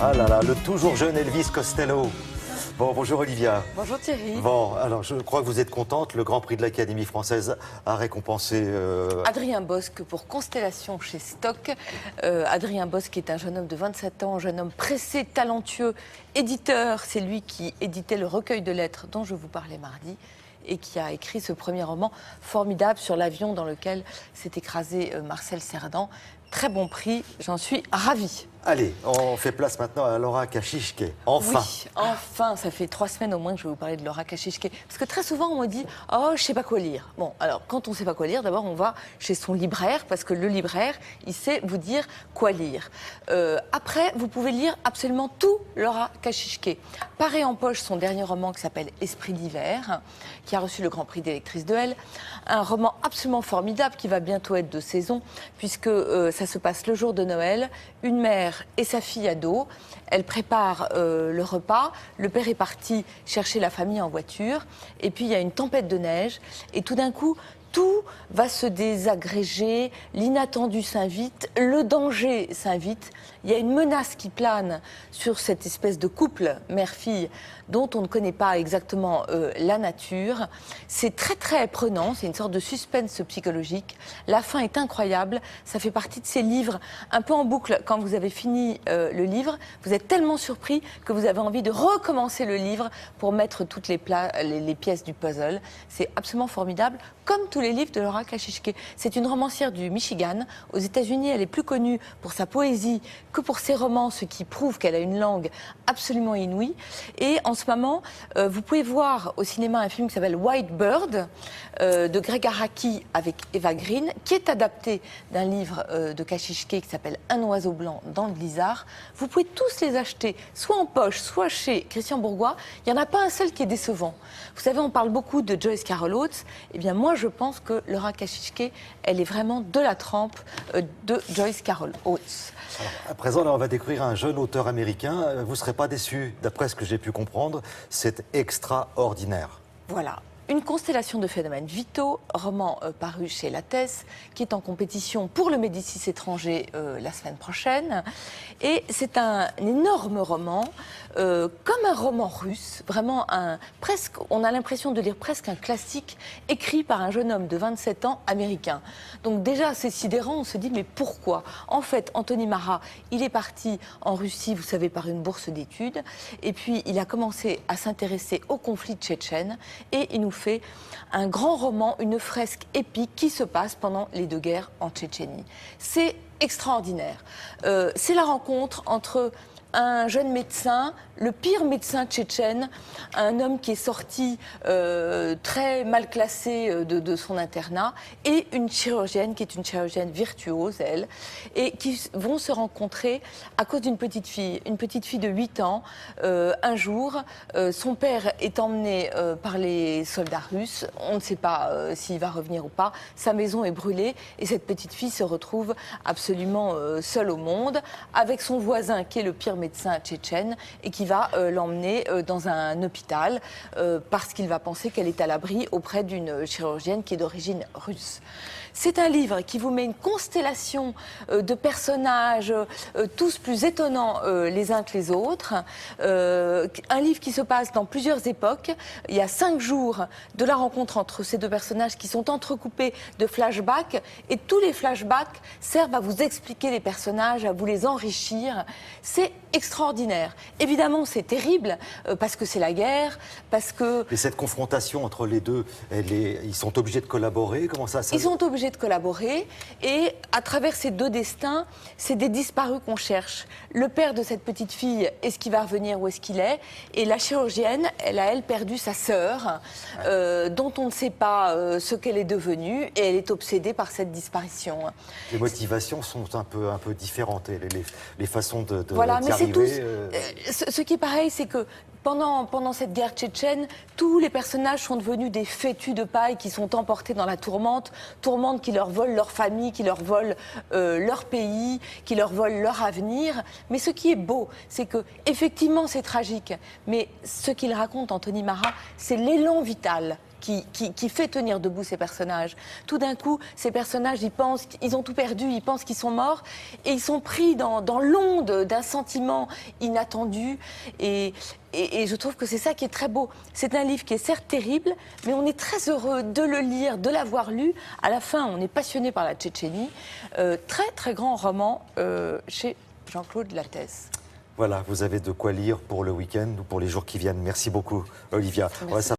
Ah là là, le toujours jeune Elvis Costello. Bon, bonjour Olivia. Bonjour Thierry. Bon, alors je crois que vous êtes contente. Le Grand Prix de l'Académie française a récompensé... Adrien Bosque pour Constellation chez Stock. Adrien Bosque est un jeune homme de 27 ans, un jeune homme pressé, talentueux, éditeur. C'est lui qui éditait le recueil de lettres dont je vous parlais mardi et qui a écrit ce premier roman formidable sur l'avion dans lequel s'est écrasé Marcel Cerdan. Très bon prix, j'en suis ravie. Allez, on fait place maintenant à Laura Kashishke. Enfin. Oui, enfin, ça fait 3 semaines au moins que je vais vous parler de Laura Kashishke. Parce que très souvent, on me dit « Oh, je sais pas quoi lire ». Bon, alors, quand on sait pas quoi lire, d'abord, on va chez son libraire, parce que le libraire, il sait vous dire quoi lire. Après, vous pouvez lire absolument tout Laura Kashishke. Paraît en poche son dernier roman qui s'appelle « Esprit d'hiver », qui a reçu le Grand Prix des lectrices de Elle. Un roman absolument formidable qui va bientôt être de saison, puisque ça se passe le jour de Noël. Une mère et sa fille ado, elle prépare le repas, le père est parti chercher la famille en voiture, et puis il y a une tempête de neige, et tout d'un coup, tout va se désagréger, l'inattendu s'invite, le danger s'invite, il y a une menace qui plane sur cette espèce de couple mère-fille dont on ne connaît pas exactement la nature. C'est très prenant, c'est une sorte de suspense psychologique. La fin est incroyable, ça fait partie de ces livres un peu en boucle. Quand vous avez fini le livre, vous êtes tellement surpris que vous avez envie de recommencer le livre pour mettre toutes les pièces du puzzle. C'est absolument formidable, comme tous les livres de Laura Kashishke. C'est une romancière du Michigan. Aux États-Unis, elle est plus connue pour sa poésie que pour ses romans, ce qui prouve qu'elle a une langue absolument inouïe. Et en ce moment, vous pouvez voir au cinéma un film qui s'appelle White Bird de Greg Araki avec Eva Green, qui est adapté d'un livre de Kashishke qui s'appelle Un oiseau blanc dans le blizzard. Vous pouvez tous les acheter, soit en poche, soit chez Christian Bourgois. Il n'y en a pas un seul qui est décevant. Vous savez, on parle beaucoup de Joyce Carol Oates. Eh bien, moi, je pense que Laura Kashishke, elle est vraiment de la trempe de Joyce Carol Oates. Alors, à présent, là, on va découvrir un jeune auteur américain. Vous ne serez pas déçus, d'après ce que j'ai pu comprendre. C'est extraordinaire. Voilà. Une constellation de phénomènes vitaux, roman paru chez Lattès, qui est en compétition pour le Médicis étranger la semaine prochaine. Et c'est un énorme roman, comme un roman russe, vraiment presque, on a l'impression de lire presque un classique écrit par un jeune homme de 27 ans américain. Donc déjà, c'est sidérant, on se dit mais pourquoi? En fait, Anthony Marat, il est parti en Russie, vous savez, par une bourse d'études, et puis il a commencé à s'intéresser au conflit tchétchène, et il nous fait un grand roman, une fresque épique qui se passe pendant les 2 guerres en Tchétchénie. C'est extraordinaire. C'est la rencontre entre un jeune médecin, le pire médecin tchétchène, un homme qui est sorti très mal classé de son internat, et une chirurgienne qui est une chirurgienne virtuose, elle, et qui vont se rencontrer à cause d'une petite fille de 8 ans. Un jour, son père est emmené par les soldats russes, on ne sait pas s'il va revenir ou pas, sa maison est brûlée, et cette petite fille se retrouve absolument seule au monde, avec son voisin qui est le pire médecin tchétchène et qui va l'emmener dans un hôpital parce qu'il va penser qu'elle est à l'abri auprès d'une chirurgienne qui est d'origine russe. C'est un livre qui vous met une constellation de personnages, tous plus étonnants les uns que les autres. Un livre qui se passe dans plusieurs époques. Il y a 5 jours de la rencontre entre ces 2 personnages qui sont entrecoupés de flashbacks. Et tous les flashbacks servent à vous expliquer les personnages, à vous les enrichir. C'est extraordinaire. Évidemment, c'est terrible parce que c'est la guerre, parce que... Et cette confrontation entre les deux, ils sont obligés de collaborer? Comment ça Ils sont obligés de collaborer, et à travers ces 2 destins, c'est des disparus qu'on cherche. Le père de cette petite fille, est-ce qu'il va revenir, où est-ce qu'il est? Et la chirurgienne, elle a perdu sa sœur, dont on ne sait pas ce qu'elle est devenue, et elle est obsédée par cette disparition. Les motivations sont un peu différentes, et les façons de voilà, mais c'est arriver... ce qui est pareil, c'est que pendant cette guerre tchétchène, tous les personnages sont devenus des fétus de paille qui sont emportés dans la tourmente qui leur vole leur famille, qui leur vole leur pays, qui leur vole leur avenir. Mais ce qui est beau, c'est que effectivement c'est tragique, mais ce qu'il raconte, Anthony Marat, c'est l'élan vital qui fait tenir debout ces personnages. Tout d'un coup, ces personnages, ils ont tout perdu, ils pensent qu'ils sont morts, et ils sont pris dans l'onde d'un sentiment inattendu. Et je trouve que c'est ça qui est très beau. C'est un livre qui est certes terrible, mais on est très heureux de le lire, de l'avoir lu. À la fin, on est passionné par la Tchétchénie. Très, très grand roman chez Jean-Claude Lattès. Voilà, vous avez de quoi lire pour le week-end ou pour les jours qui viennent. Merci beaucoup, Olivia. Merci.